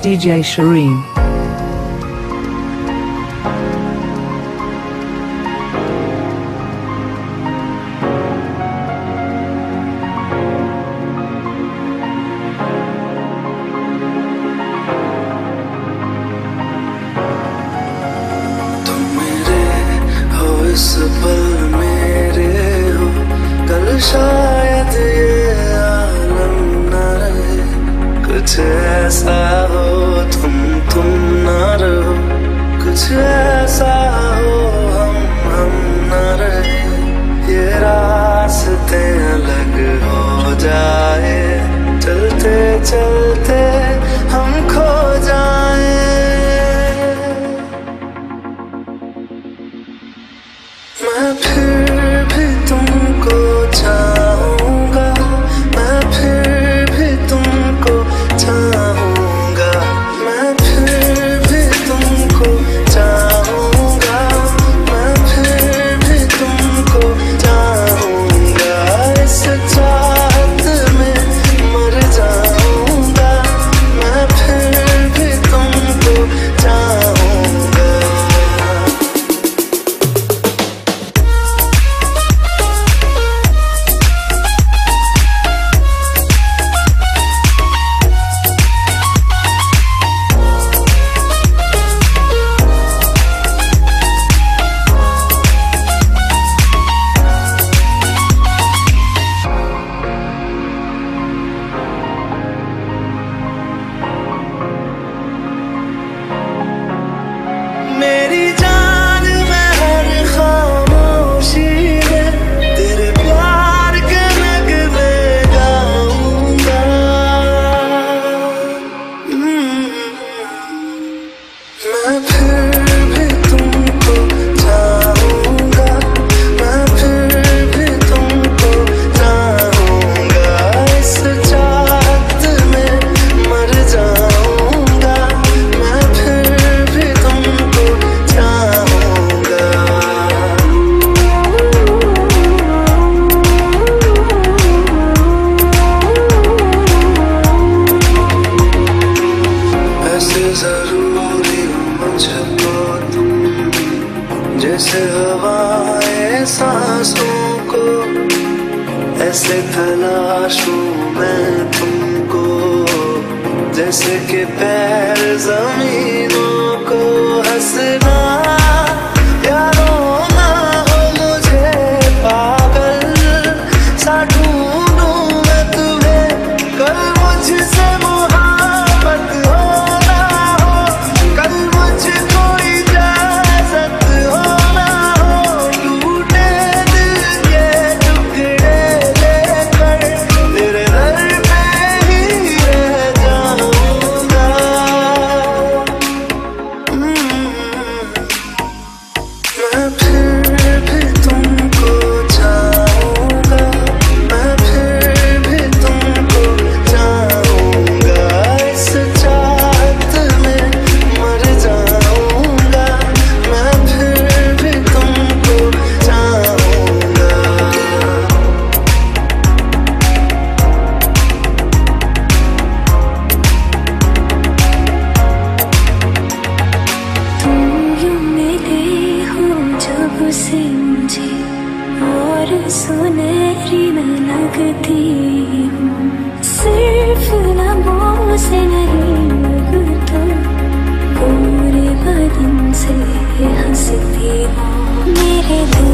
DJ Shireen. इस पल मेरे हो, कल शायद ये आलम न रहे। कुछ ऐसा हो तुम न रहो, कुछ ऐसा हो हम न रहे। ये रास्ते अलग हो जाए, चलते चलते हम खो जाए। मैं फिर भी तुमको चाहूँगा, मैं फिर भी तुमको चाहूँगा, मैं फिर भी तुमको चाहूँगा, मैं फिर भी तुमको चाहूँगा। इस चाहत में मर जाऊँगा, मैं फिर भी तुमको चाहूँगा। मेरी जान में हर खामोशी में तेरे प्यार के नगमे गाऊंगा। मैं फिर भी तुमको चाहूँगा, मैं फिर भी तुमको चाहूँगा। इस चाहत में मर जाऊँगा, मैं फिर भी तुमको चाहूँगा। ऐसे जरूरी हो मुझको तुम, जैसे हवाएं सांसों को। ऐसे तलाशूं मैं तुमको, जैसे कि पैर जमीनों को। हंसना या रोना हो मुझे पागल सा ढूंढूं मैं तुम्हें। कल मुझसे मुहाबत हो ना हो, कल मुझको इजाजत हो ना हो। टूटे दिल के टुकड़े लेकर तेरे दर पे ही रह जाऊंगा। मैं फिर भी तुमको चाहूँगा, मैं फिर भी तुमको चाहूँगा। इस चाहत में मर जाऊँगा, मैं फिर भी तुमको चाहूँगा। तुम यूं मिले हो जब से मुझे, और सुनहरी मैं लगती हूँ। सिर्फ लबों से नहीं लगता, पूरे बदन से हंसती हूँ। मेरे दिल